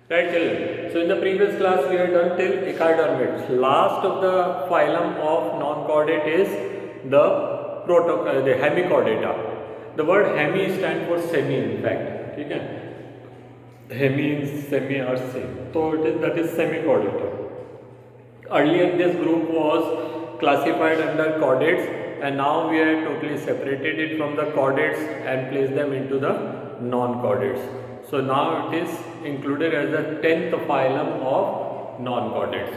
Right, children. So in the previous class we had done till echinodermids. Last of the phylum of non-chordate is the hemichordata. The word hemi stands for semi, in fact. Okay? Hemi means semi or same. So that is semichordata. Earlier this group was classified under chordates, and now we have totally separated it from the chordates and placed them into the non-chordates. So now it is included as the 10th phylum of non-chordates.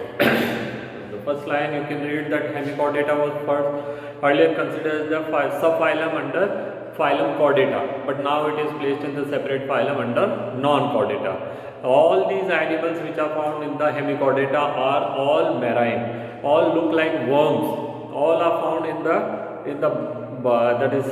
The first line you can read that hemichordata was first earlier considered as the subphylum under phylum chordata, but now it is placed in the separate phylum under non-chordata. All these animals which are found in the hemichordata are all marine, all look like worms, all are found in the that is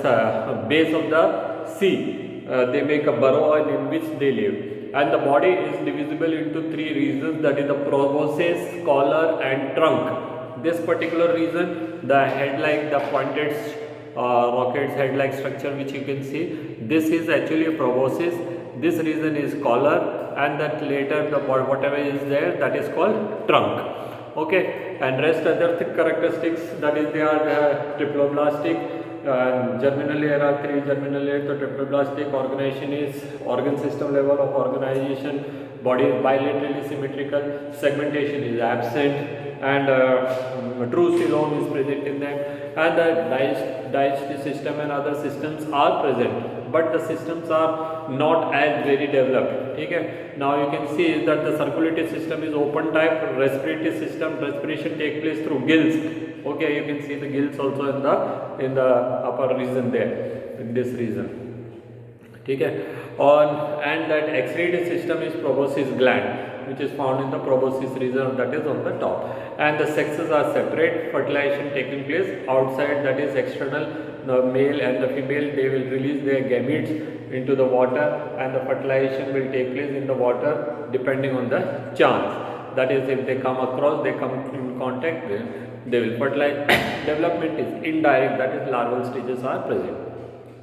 base of the sea. They make a burrow in which they live, and the body is divisible into three regions, that is the proboscis, collar and trunk. This particular region, the head like the pointed rocket's head like structure which you can see, this is actually a proboscis, this region is collar, and that later the whatever is there, that is called trunk. Okay, and rest other characteristics, that is they are triploblastic. Germinal layer are three germinal layers. The triploblastic organization is organ system level of organization. Body is bilaterally symmetrical. Segmentation is absent, and true coelom is present in them. And the digestive system and other systems are present, but the systems are not as very developed. Okay. Now you can see that the circulatory system is open type. Respiratory system, respiration takes place through gills. Okay, you can see the gills also in the upper region there, in this region. Okay. And that excretory system is proboscis gland, which is found in the proboscis region, that is on the top. And the sexes are separate. Fertilization taking place outside, that is external. The male and the female, they will release their gametes into the water, and the fertilization will take place in the water depending on the chance. That is, if they come across, they come in contact, they will fertilize. Development is indirect, that is larval stages are present.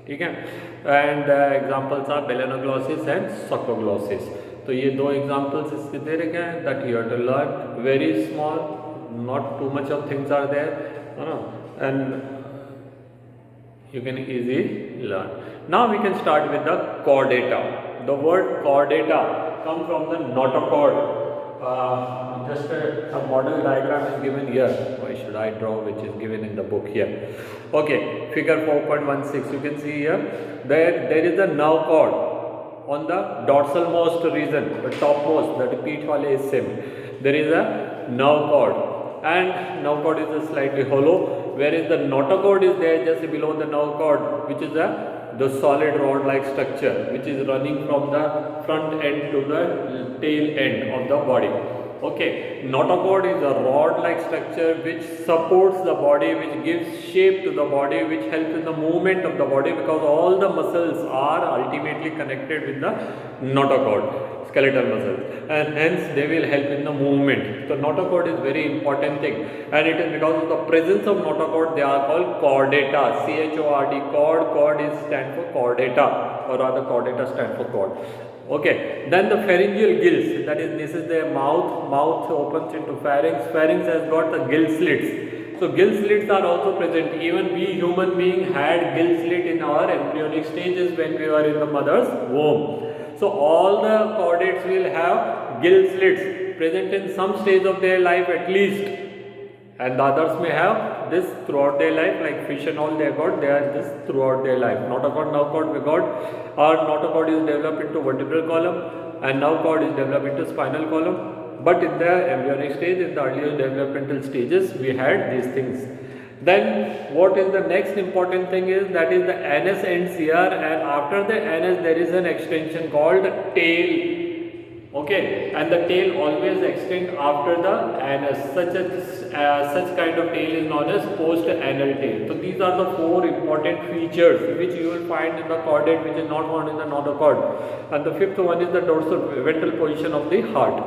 Okay. And examples are melanoglossis and soccoglossis. तो ये दो examples इसके दे रखे हैं, that you have to learn. Very small, not too much of things are there, and you can easily learn. Now we can start with the chordata. The word chordata comes from the notochord. Just a model diagram is given here. Why should I draw, which is given in the book here? Okay, figure 4.16. You can see here, there is a nerve cord on the dorsal most region, the topmost, that peach wale is same. There is a nerve cord, and nerve cord is slightly hollow, whereas the notochord is there just below the nerve cord, which is the solid rod like structure, which is running from the front end to the tail end of the body. Okay, notochord is a rod like structure which supports the body, which gives shape to the body, which helps in the movement of the body, because all the muscles are ultimately connected with the notochord, skeletal muscles, and hence they will help in the movement. So notochord is very important thing, and it is because of the presence of notochord they are called chordata. C-H-O-R-D, chord is stand for chordata, or rather chordata stand for chord. Okay, then the pharyngeal gills, that is, this is the mouth opens into pharynx. Pharynx has got the gill slits. So gill slits are also present. Even we human being had gill slit in our embryonic stages when we were in the mother's womb. So all the chordates will have gill slits present in some stage of their life at least, and the others may have this throughout their life, like fish and all they are this throughout their life. Notochord, nerve cord we got. Our notochord is developed into vertebral column, and nerve cord is developed into spinal column. But in the embryonic stage, in the earlier developmental stages, we had these things. Then what is the next important thing is, that is the anus ends here, and after the anus there is an extension called tail. Okay, and the tail always extend after the anus. Such kind of tail is known as post-anal tail. So these are the four important features which you will find in the chordate, which is not found in the notochord. And the fifth one is the dorsal ventral position of the heart.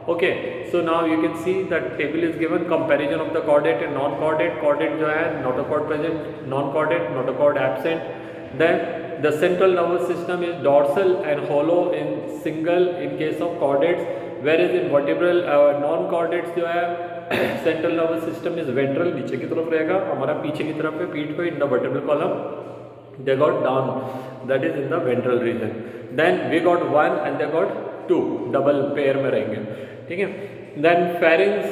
Okay, so now you can see that table is given, comparison of the chordate and non-chordate. Chordate जो है notochord present, non-chordate notochord absent. Then the central nervous system is dorsal and hollow in case of chordates, whereas in vertebral non-chordates जो है central nervous system is ventral, नीचे की तरफ रहेगा, हमारा पीछे की तरफ है पीठ पे, in the vertebral column they got down, that is in the ventral region. Then we got one and they got two, double pair में रहेंगे, ठीक है. Then pharynx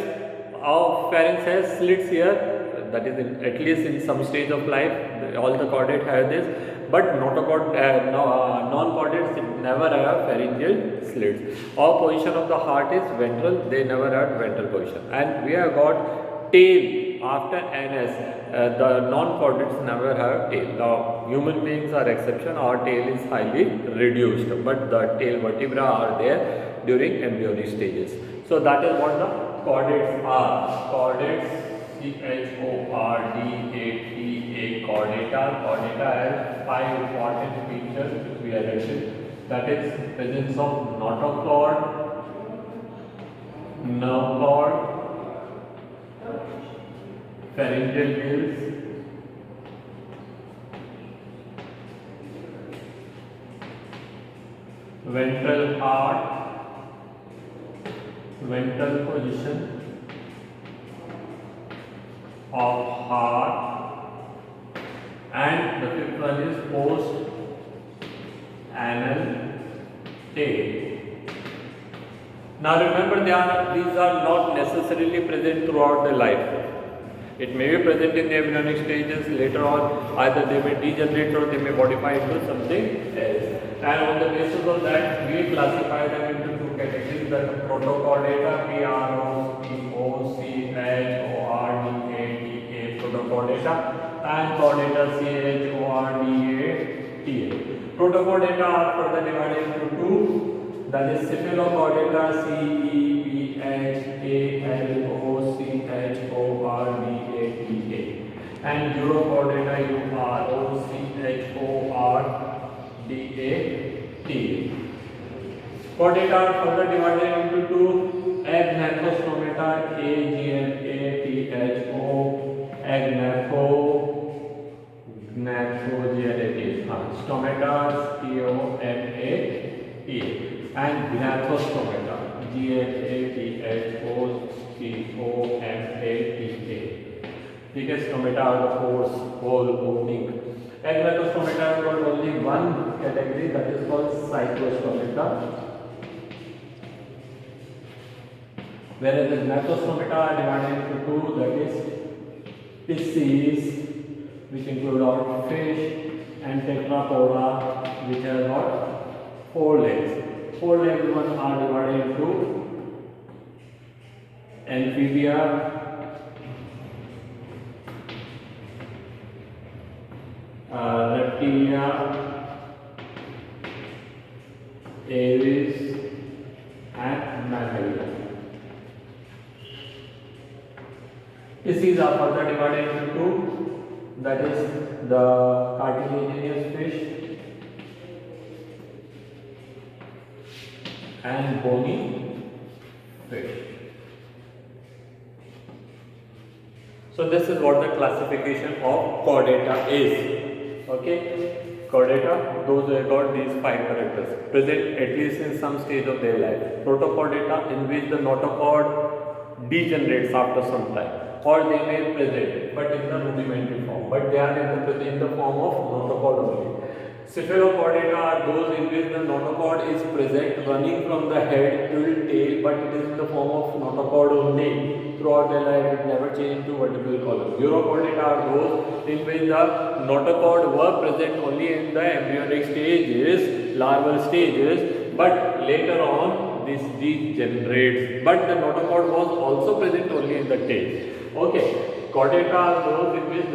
has slits here, that is at least in some stage of life all the chordate have this, but non-chordates never have pharyngeal slits. Our position of the heart is ventral, they never had ventral position. And we have got tail after NS, the non-chordates never have tail. Now human beings are exception, our tail is highly reduced, but the tail vertebra are there during embryonic stages. So that is what the chordates are. Chordates, C-H-O-R-D-A-T-A, chordata. Chordata has 5 important features which we have written. That is presence of notochord, nerve cord, pharyngeal gills, ventral heart, ventral position of heart, and the fifth one is post anal tail. Now remember, these are not necessarily present throughout the life. It may be present in the embryonic stages, later on either they may degenerate or they may modify into something else. And on the basis of that, we classify them into two categories: the protochordata, P-R-O-C-H-O-R-D-A-T-A, protochordata, and chordata, C-H-O-R-D-A-T-A. Protochordata are further divided into two, that is cephalochordata, C-E-P-H-A-L-O-C-H-O-R-D-A-T-A, and urochordata, U-R-O-C-H-O-R-D-A-T-A. Chordata are further divided into two: agnathostomata, A-G-N-A-T-H-O, stomatas, T-O-M-A-T-A, and gnathostomata, G-N-A-T-H-O-C-O-M-A-T-A. ठीक है, stomata are the whole opening. Agnathostomata have got only one category, that is called cyclostomata, whereas the gnathostomata are divided into two, that is pisces, which include all fish, and tetrapoda, which have got 4 legs. 4 legs one are divided into amphibia, reptilia, aves, and mammalia. Species are further divided into two, that is the cartilaginous fish and bony fish. So this is what the classification of chordata is. Okay, chordata, those who have got these 5 characters, present at least in some stage of their life. Protochordata, in which the notochord degenerates after some time, or they may present but in the rudimentary form, but they are in the form of notochord only. Cephalochordata are those in which the notochord is present running from the head till tail, but it is in the form of notochord only. Throughout their life, it never changed to vertebral column. Urochordata are those in which the notochord were present only in the embryonic stages, larval stages, but later on this degenerates. But the notochord was also present only in the tail. Okay, chordata are those in which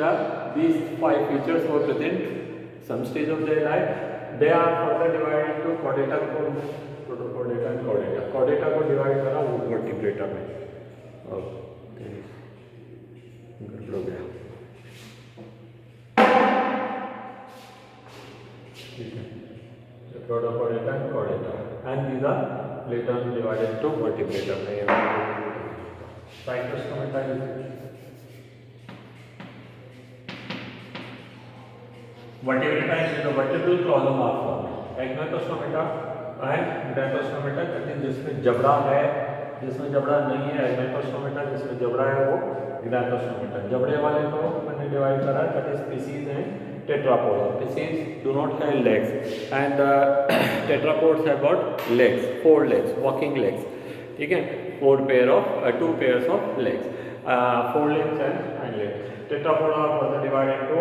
these 5 features were present some stage of their life. They are further divided into chordata, protochordata and chordata. Chordata को divide करा वो vertebrata में. गड़बड़ हो गया. Protochordata and chordata, and these are later divided into vertebrata. Cyclostomata is Vertebrata is the vertebral column of Agnatostomata and Gnatostomata, that is जिसमें जबड़ा है, जिसमें जबड़ा नहीं है Agnatostomata, जिसमें जबड़ा है वो Gnatostomata. जबड़े वाले को मैंने डिवाइड करा, that is species and tetrapoda. Species do not have legs and tetrapods have got legs, 4 legs, walking legs. ठीक है, 2 pairs of legs, 4 legs and hind legs. Tetrapoda are further divided into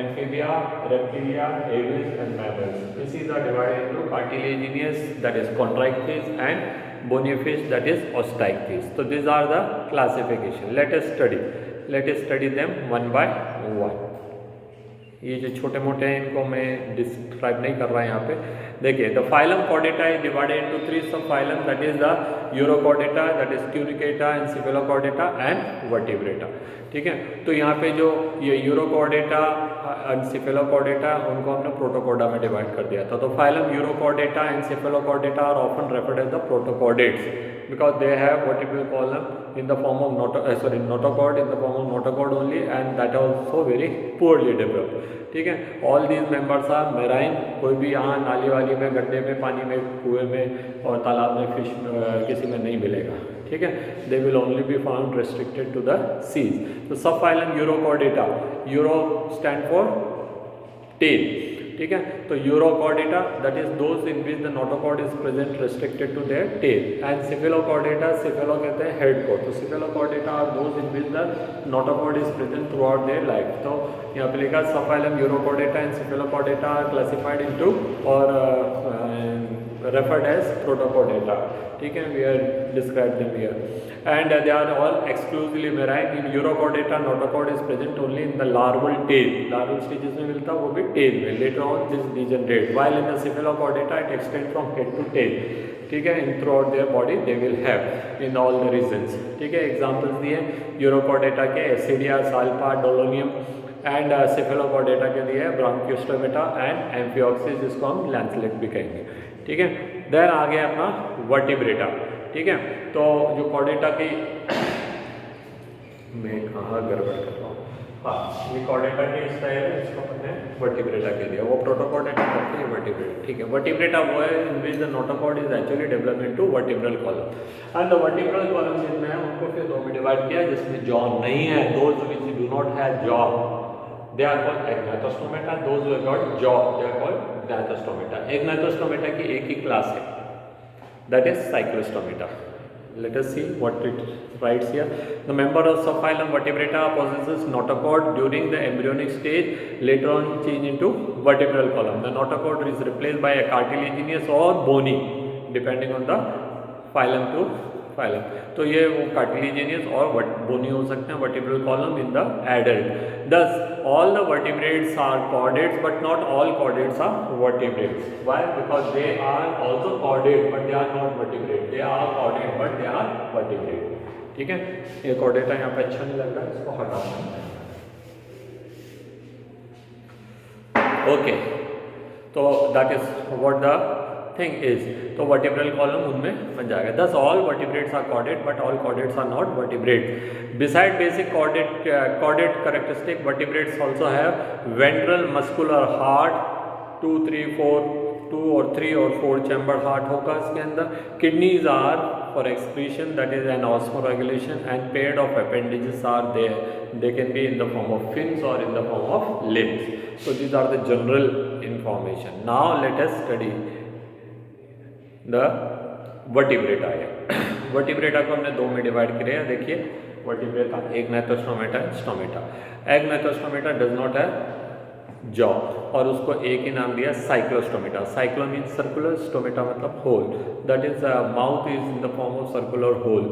amphibia, reptilia, aves and mammals. Species are divided into cartilaginous, that is chondrichthyes, and bony fish, that is osteichthyes. So these are the classification. Let us study them one by one. ये जो छोटे मोटे हैं इनको मैं describe नहीं कर रहा यहाँ पे. देखिए, the phylum chordata is divided into 3 subphylum, that is the urochordata, that is tunicata, encephalochordata and vertebrata. ठीक है, तो यहाँ पे जो ये यूरोकॉर्डेटा, एनसेफेलोकॉर्डेटा, उनको हमने प्रोटोकॉर्डा में डिवाइड कर दिया था. तो phylum urochordata, encephalochordata are often referred as the protochordates because they have vertebral column in the form of notochord in the form of notochord only, and that also very poorly developed. ठीक है, all these members are marine. कोई भी यहाँ नाली वाली में, गड्ढे में, पानी में, कुएं में और तालाब में फिश किसी में नहीं मिलेगा. ठीक है, they will only be found restricted to the seas. So subphylum Urochordata, Euro stand for tail. ठीक है, तो urochordata, that is those in which the notochord is present restricted to their tail, and cephalochordata, cephalo कहते हैं head को, तो cephalochordata are those in which the notochord is present throughout their life. तो यहाँ पे लिखा subphylum urochordata and cephalochordata are classified into और referred as protochordata. ठीक है, we are described them here, and they are all exclusively marine. In Urochordata, notochord is present only in the larval tail. Larval stages में मिलता है, वो भी tail में. Later on this degenerate. While in the Cephalochordata it extends from head to tail. ठीक है, in throughout their body they will have in all the regions. ठीक है, examples दिए Urochordata के Acidia, Salpa, Dolonium, and cephalochordata के दिए ब्रांकियोस्टोमेटा and amphioxus, जिसको हम लैंसलेट भी कहेंगे. ठीक है, देन आ गया अपना वर्टिब्रेटा. ठीक है, तो जो कॉर्डेटा की मैं कहाँ गड़बड़ कर रहा हूँ, हाँ, ये कॉर्डेटा के स्टाइल है, इसको अपने वर्टिब्रेटा के दिया, वो प्रोटोकॉर्डेटा करके ये वर्टिब्रेटा. ठीक है, वर्टिब्रेटा वो है in which the notochord is actually developed into vertebral column, and the vertebral column जिनमें है उनको फिर 2 में डिवाइड किया, जिसमें जॉ नहीं है, those which do not have jaw, they are called agnatostomata. Those who have got jaw, they are called gnatostomata. Agnatostomata की एक ही क्लास है, that is cyclostomata. Let us see what it writes here. The member of subphylum Vertebrata possesses notochord during the embryonic stage, later on change into vertebral column. The notochord is replaced by a cartilaginous or bony, depending on the phylum to phylum. तो ये वो cartilaginous और बोनी हो सकते हैं, vertebral column in the adult. Thus all the vertebrates are chordates, but not all chordates are vertebrates. Why? Because they are also chordate but they are not vertebrate. They are chordate but they are vertebrate. ठीक है, ये chordata यहाँ पे अच्छा नहीं लग रहा है, इसको हटाना है. ओके, तो that is what the thing is. तो वर्टिब्रल कॉलम उनमें बन जाएगा. Thus all vertebrates are chordate but all chordates are not vertebrate. Besides basic chordate characteristic, vertebrates also have ventral muscular heart, 2 और 3 और 4 चैम्बर हार्ट होगा इसके अंदर. Kidneys are for excretion, that is an osmoregulation, and paired of appendages are there. They can be in the form of fins or in the form of limbs. So these are the general information. Now let us study the vertebrata है. Vertebrata को हमने 2 में divide किया है. देखिए, vertebrata, agnathostomata and stomata. Agnathostomata does not have jaw, और उसको एक ही नाम दिया cyclostomata. Cyclo mean circular, stomata मतलब hole, that is mouth is in the form of circular hole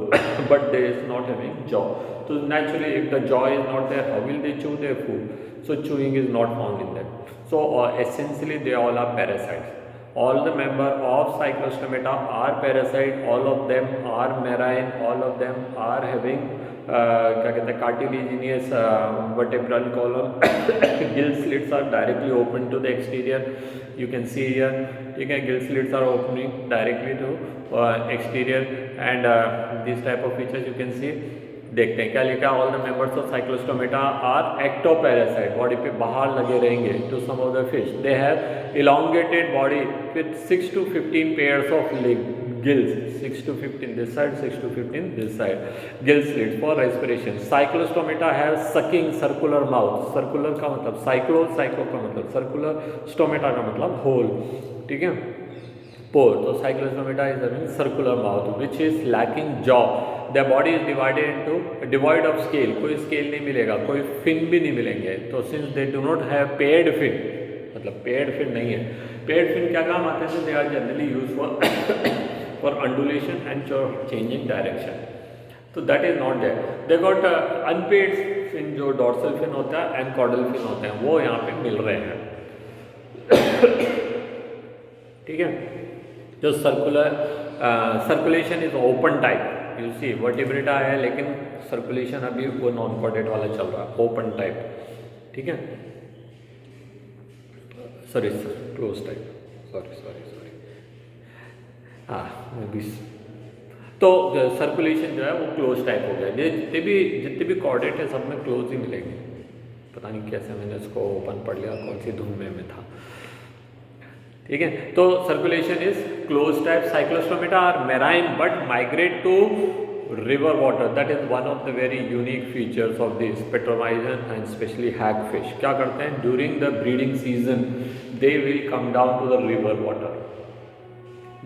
but they is not having jaw. So naturally, if the jaw is not there, how will they chew their food? So chewing is not found in them. So essentially, they all are parasites. All the member of cyclostomata are parasite. All of them are marine. All of them are having क्या कहते हैं, cartilaginous vertebral column. Gill slits are directly open to the exterior. You can see here. ठीक है, gill slits are opening directly to exterior, and these type of features you can see. देखते हैं क्या लिखा है, all the members of cyclostomata are ectoparasite, body पे बाहर लगे रहेंगे to some of the fish, they have elongated body with 6 to 15 pairs of gills, 6 to 15 this side, 6 to 15 this side, gill slits for respiration. Cyclostomata have sucking circular mouth, circular का मतलब cyclo का मतलब circular, stomata का मतलब hole, ठीक है, pore. तो cyclostomata is having circular mouth which is lacking jaw. Their body is divided into devoid of scale, कोई scale नहीं मिलेगा, कोई fin भी नहीं मिलेंगे. तो since they do not have paired fin, मतलब paired fin नहीं है, paired fin क्या काम आते हैं, they are generally used for undulation and changing direction. तो that is not there. They got unpaired fin, जो dorsal fin होता है and caudal fin होते हैं, वो यहाँ पे मिल रहे हैं. ठीक है, जो circulation is open type, you see vertebrata है लेकिन सर्कुलेशन अभी वो नॉन कॉर्डेट वाला चल रहा है, ओपन टाइप. ठीक है, सॉरी क्लोज टाइप, सॉरी हाँ भी. तो सर्कुलेशन जो है वो क्लोज टाइप हो गया. जितने भी कॉर्डेट है सब में क्लोज ही मिलेंगे. पता नहीं कैसे मैंने इसको ओपन पढ़ लिया, कौन सी धुन में था. ठीक है, तो circulation is close type. Cyclostomata are marine but migrate to river water. That is one of the very unique features of this petromyzon and especially hagfish. क्या करते हैं, during the breeding season they will come down to the river water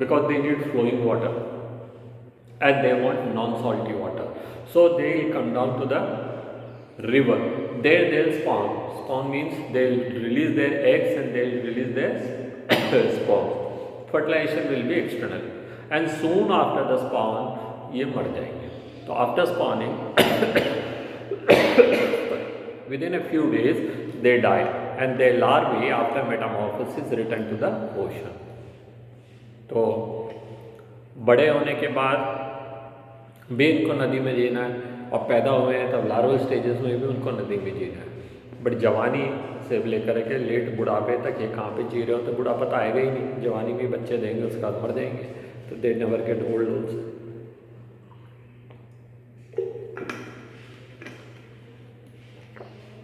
because they need flowing water and they want non-salty water. So they will come down to the river. There they'll spawn. Spawn means they'll release their eggs and they'll release their spawn. Fertilization will be external and soon after the spawn ये मर जाएंगे. तो after spawning within a few days they die and they larvae after metamorphosis return to the ocean. तो बड़े होने के बाद भी इनको नदी में जीना है और पैदा हुए हैं तब लार्वल स्टेजेस में भी उनको नदी में जीना है. बट जवानी से लेकर के लेट बुढ़ापे तक ये कहाँ पे जी रहे हो, तो बुढ़ापा तो आएगा ही नहीं. जवानी में बच्चे देंगे उसके बाद मर जाएंगे. तो they never get old also.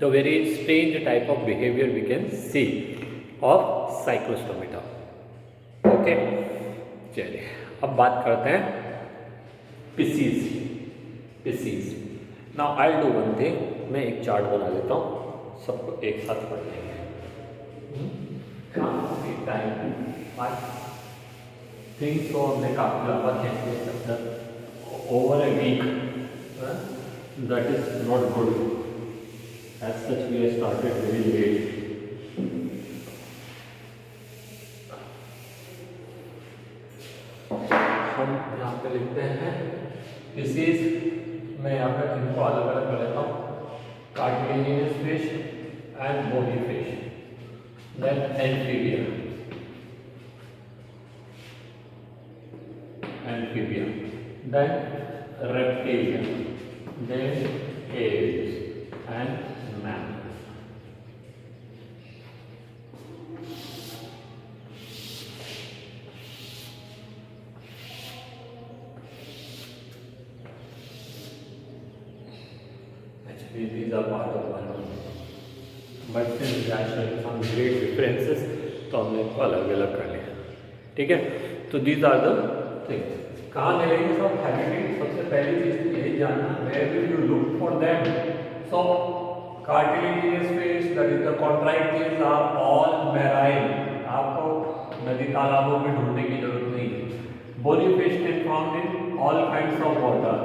The very strange type of behavior we can see of cyclostomata. Okay, चलिए अब बात करते हैं species. Now I'll do one thing. मैं एक चार्ट बना लेता हूँ, सबको एक साथ पढ़ लेंगे. टाइम थिंग्स को हमने काफी लंबा खींच लिया over a week. That is not good. As such, we have started very late. हम यहाँ पे लिखते हैं species. मैं यहाँ पे इनको अलग अलग कर लेता हूँ. Cartilaginous fish and bony fish, then amphibia, then reptilia, then aves and mammals. Actually, these are part of one only. But since they are showing some great differences, तो हमने इनको अलग अलग कर लिया. ठीक है, तो these are the things. कहाँ मिलेंगे सब हैबिटेट? सबसे पहली चीज यही जानना, where will you look for them? So cartilaginous fish, that is the chondrites, are all marine. आपको नदी तालाबों में ढूंढने की जरूरत नहीं है. Bony fish can found in all kinds of water.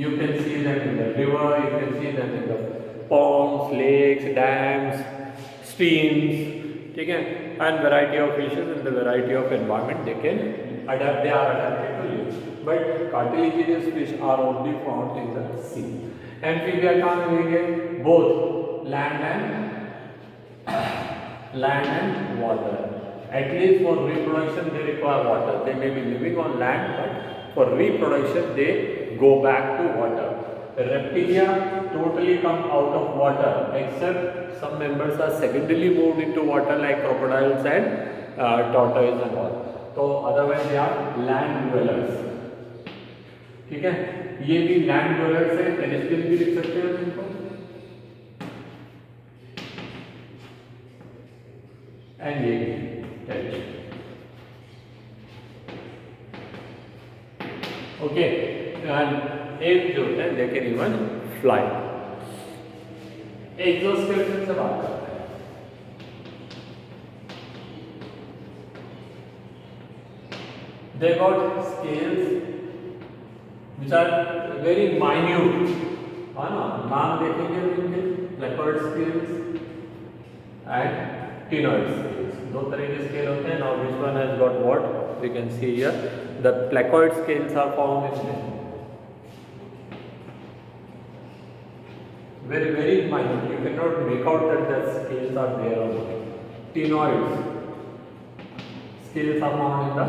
You can see them in the river, you can see them in the ponds, lakes, dams, streams. ठीक है, and variety of fishes in the variety of environment they can adapt. They are adapted to live. But cartilaginous fish are only found in the sea. Amphibia कहाँ मिलेंगे? Both land and water. At least for reproduction they require water. They may be living on land, but for reproduction they go back to water. Reptilia totally come out of water, except some members are secondarily moved into water like crocodiles and tortoise and all. तो otherwise they are land dwellers. ठीक है, ये भी land dwellers है, terrestrial भी लिख सकते हैं इनको, एंड ये टेरेस्ट्रियल। ओके, एंड एक जो है they can even fly. Exoskeleton से बात करते हैं। They got scales which are very minute, है ना, नाम देखेंगे इनके, leopard scales and tenoid scales। दो तरह के स्केल होते हैं। Now which one has got what? We can see here the placoid scales are found in them, very very minute, you cannot make out that the scales are there or not। Tenoids scales are found in the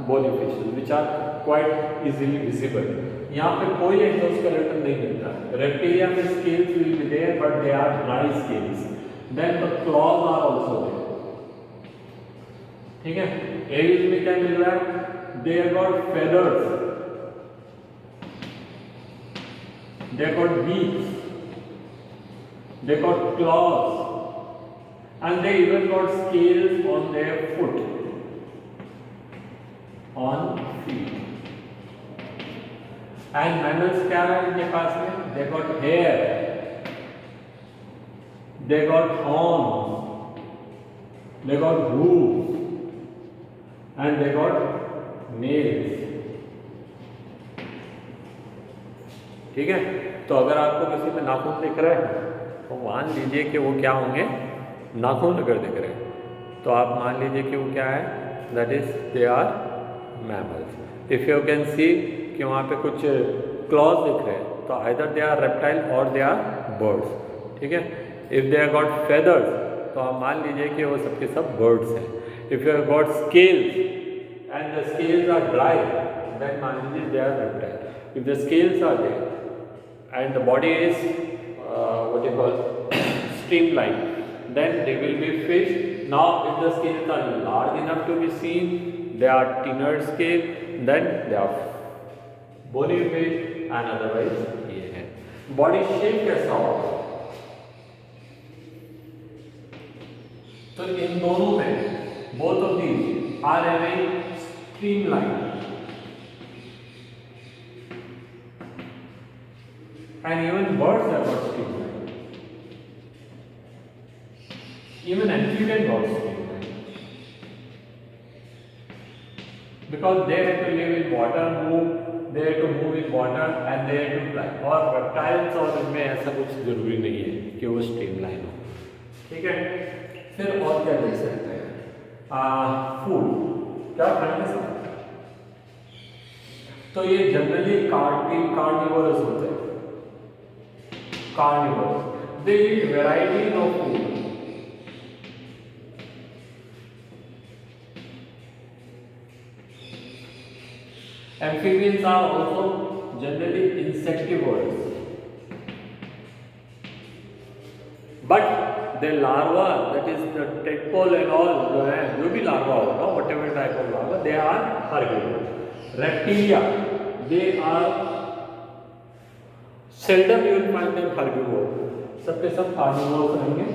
bony fishes which are quite easily visible। यहाँ पे कोई exoskeleton नहीं मिलता। Reptilia में scales will be there but they are dry scales, then the claws are also there। ठीक है, Aves में क्या मिल रहा है? They have got feathers, they have got beaks, they got claws, and they even got scales on their foot, on feet। And mammals क्या है इनके पास में? They got hair, they got horns, they got hooves, and they got nails। ठीक है, तो अगर आपको किसी में नाखून दिख रहा है तो मान लीजिए कि वो क्या होंगे, नाखून अगर दिख रहे हैं तो आप मान लीजिए कि वो क्या है, that is they are mammals. If you can see कि वहाँ पे कुछ क्लॉज दिख रहे हैं तो आइदर दे आर रेप्टाइल और दे आर बर्ड्स। ठीक है, if they are got feathers तो आप मान लीजिए कि वो सबके सब बर्ड्स हैं। If you have got scales and the scales are dry then मान लीजिए they are reptile. If the scales are there and the body is what you call streamlined, then they will be fish। Now if the scales are large enough to be seen, they are tenoid scale, then they are bony fish, and otherwise ये है। Body shape कैसा होगा? तो इन दोनों में both of these are very streamlined and even birds are got streamlined, even amphibian got streamlined because they have to live in water, they have to move in water and they have to fly। और reptiles और इनमें ऐसा कुछ जरूरी नहीं है कि वो स्ट्रीमलाइन हो। ठीक है, फिर और क्या देख सकते हैं? फूड क्या खाने से? तो ये जनरली कार्निवोरस होते हैं। Carnivores, they eat varieties of food। Amphibians are also generally insectivores, but the larva, that is the tadpole and all, जो भी larva होगा, whatever type of larva, they are herbivores। Reptilia, they are seldom you will find them herbivore, सबके सब carnivores रहेंगे।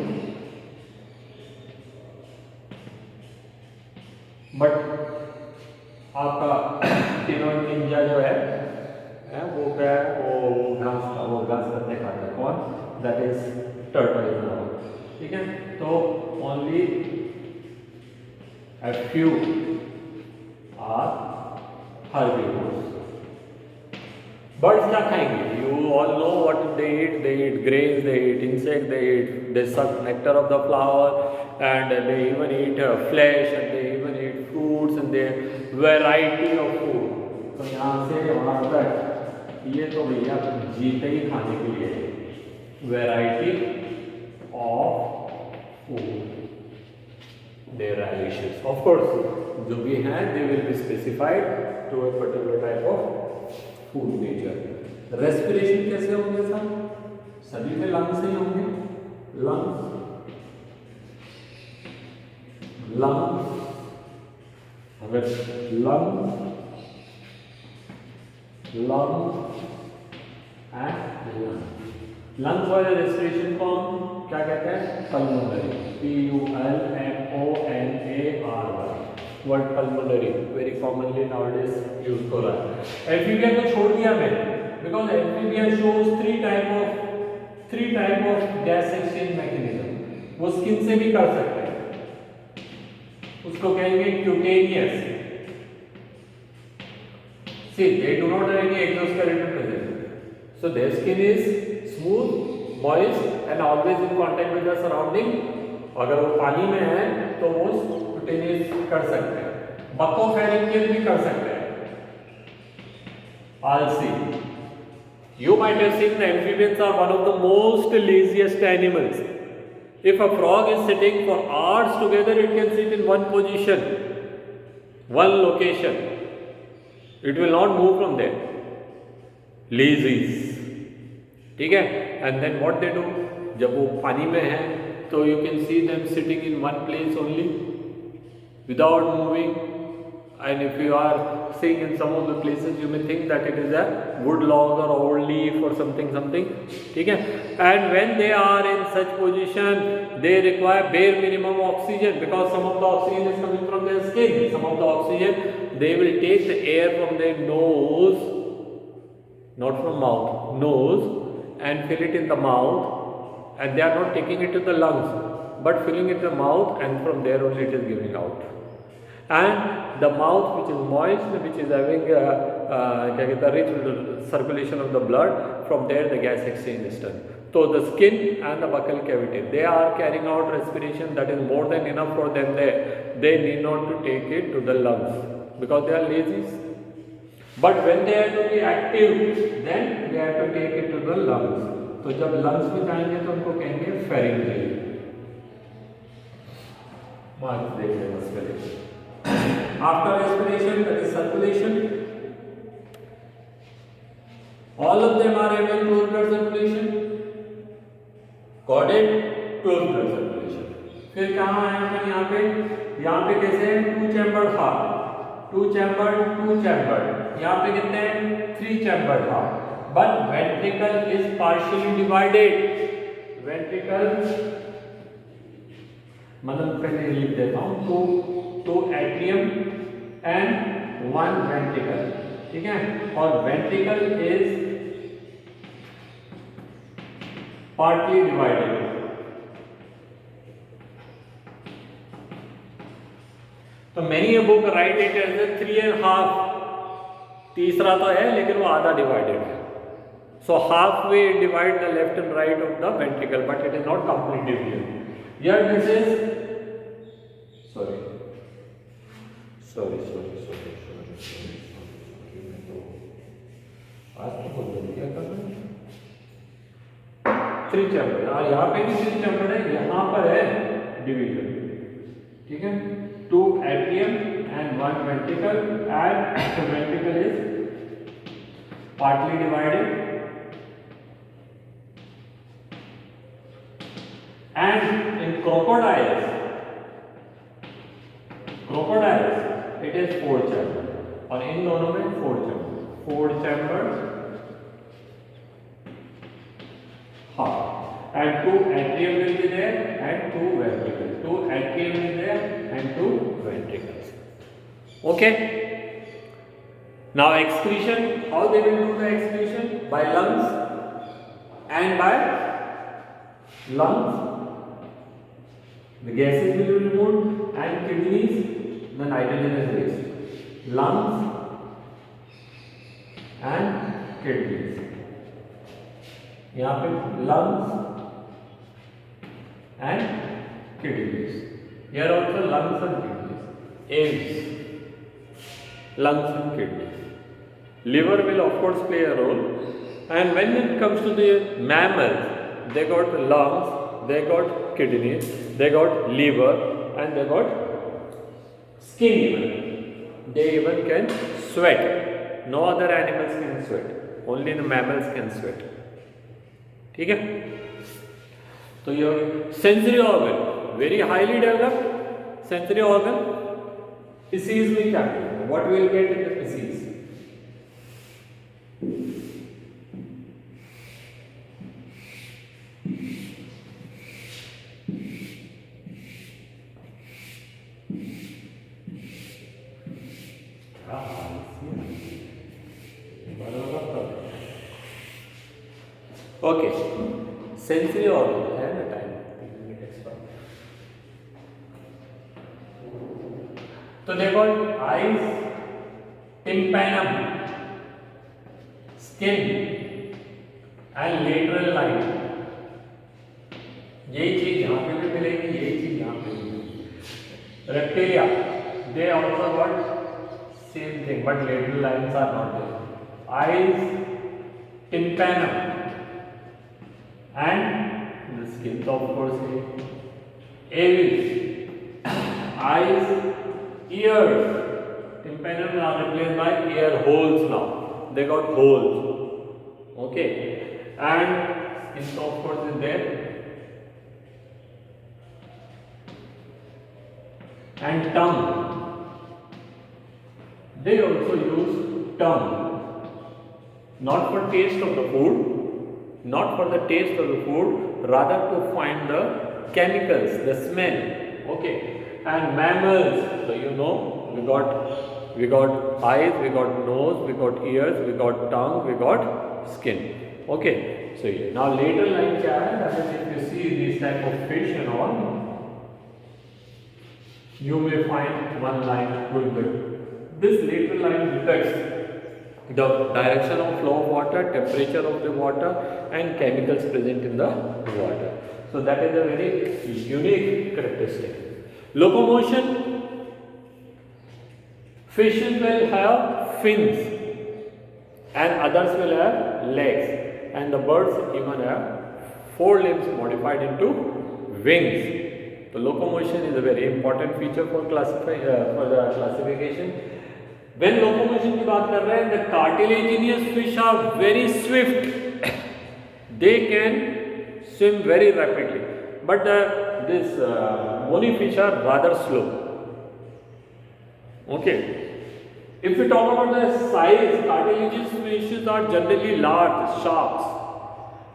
But आपका ctenoid Ninja जो है वो क्या है, वो घास पत्ते खाता है। कौन? That is turtle. ठीक है, तो only a few are herbivores। Birds क्या खाएंगे? You all know what they eat. They eat grains, they eat insect, they suck nectar of the flower and they even eat flesh and they even eat fruits and they variety of food. तो यहाँ से वहाँ तक ये तो भैया जीते ही खाने के लिए। Variety of food, they relishes of course जो भी हैं they will be specified to a particular type of food nature. Respiration कैसे होंगे सर? सभी में लंग्स ही होंगे। Lungs with lung and lung. Lungs वाले रेस्पिरेशन को हम क्या कहते हैं? Pulmonary. PULMONARY. Word pulmonary very commonly nowadays use हो रहा है. एम्फीबिया को छोड़ दिया मैंने because amphibia shows three type of gas exchange mechanism. वो स्किन से भी कर सकते हैं, उसको कहेंगे cutaneous. See, they do not have any exoskeleton present. So their skin is smooth, moist and always in contact with the surrounding. अगर वो पानी में है तो वो क्यूटेनियस कर सकते हैं. बकोफेरेंजियल भी कर सकते हैं. आलसी. You might have seen the amphibians are one of the most laziest animals. If a frog is sitting for hours together, it can sit in one position, one location. It will not move from there. Lazies. ठीक है. And then what they do? जब वो पानी में है तो you can see them sitting in one place only without moving. And if you are seeing in some of the places, you may think that it is a wood log or old leaf or something. ठीक है. And when they are in such position, they require bare minimum oxygen because some of the oxygen is coming from their skin. Some of the oxygen they will take the air from their nose, not from mouth, nose, and fill it in the mouth. And they are not taking it to the lungs, but filling it in the mouth, and from there only it is giving out. And the mouth, which is moist, which is having rich circulation of the blood, from there the gas exchange is done. So the skin and the buccal cavity, they are carrying out respiration that is more than enough for them. They need not to take it to the lungs because they are lazy. But when they have to be active, then they have to take it to the lungs. तो जब lungs में जाएंगे तो उनको कहेंगे pharyngeal. Marks देख लें बस पहले. After respiration, that is circulation. All of them are having closed blood circulation. Caudate, closed blood circulation. फिर कहाँ आए अपन यहाँ पे? यहाँ पे कैसे? Two chambered heart. Two chambered. यहाँ पे कितने हैं? Three chambered heart. But ventricle is partially divided. Ventricle मतलब पहले लिख देता हूँ. two atrium and one ventricle. ठीक है. और ventricle is partly divided. तो many a book write it as a 3.5. तीसरा तो है लेकिन वो आधा divided है. So halfway divide the left and right of the ventricle, but it is not completely clear. Here this is sorry. आज तो बहुत जल्दी क्या कर रहे हैं? Three chamber. यहाँ पे भी थ्री चैम्बर है. यहाँ पर है डिवीजन. ठीक है. Two atrium and one ventricle, and ventricle is partly divided. And in crocodiles, it is 4 chamber. और इन दोनों में 4 chambers heart. And 2 atrium will be there and 2 ventricles. 2 atrium will be there and 2 ventricles. Okay. Now excretion. How they will do the excretion? By lungs and by lungs. The gases will be removed and kidneys, the nitrogen is released. Lungs and kidneys. यहाँ पे lungs and kidneys. Here also lungs and kidneys. AIDS, lungs and kidneys. Liver will of course play a role. And when it comes to the mammals, they got lungs, they got kidneys, they got liver, and they got skin even. They even can sweat. No other animals can sweat. Only the mammals can sweat. ठीक है. तो ये sensory organ, very highly developed sensory organ. Species में क्या करेंगे? What we will get in the species? Okay, sensory organ है ना time 3 minute extra. तो देखो eyes, tympanum, skin and lateral line. यही चीज यहाँ पे भी मिलेगी, यही चीज यहाँ पे भी मिलेगी. Reptilia, they also got same thing, but lateral lines are not there. Eyes, tympanum, and the skin of course है. Aves, eyes, ears. Tympanum are replaced by ear holes now. They got holes. Okay, and skin of course is there. And tongue. They also use tongue. Not for taste of the food, not for the taste of the food, rather to find the chemicals, the smell. Okay. And mammals, so you know, we got eyes, we got nose, we got ears, we got tongue, we got skin. Okay. So yeah. Now lateral line क्या है? That is, if you see these type of fish and all, you may find one line will be. This lateral line detects the direction of flow of water, temperature of the water, and chemicals present in the water. So that is a very unique characteristic. Locomotion. Fishes will have fins and others will have legs, and the birds even have 4 limbs modified into wings. So locomotion is a very important feature for the classification. When locomotion की बात कर रहे हैं, the cartilaginous fish are very swift. They can swim very rapidly, but this bony fish are rather slow. Okay. If we talk about the size, cartilaginous fishes are generally large sharks,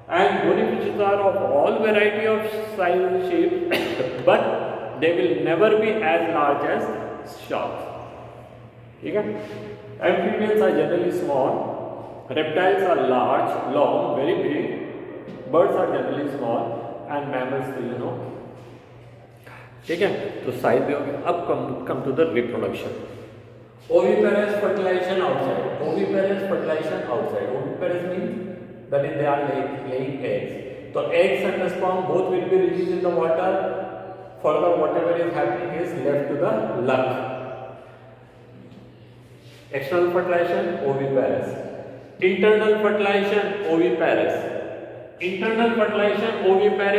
and bony fishes are of all variety of size and shape, but they will never be as large as sharks. ठीक है? Amphibians are generally small, reptiles are large, long, very big, birds are generally small, and mammals, you know. ठीक है? तो size भी हो गया. अब come to the reproduction. Oviparous fertilization outside. Oviparous fertilization outside. Oviparous means that is they are laying eggs. So eggs and the sperm both will be released in the water. Further, whatever is happening is left to the luck. External fertilization, oviparous. Internal fertilization, oviparous. Internal fertilization, oviparous.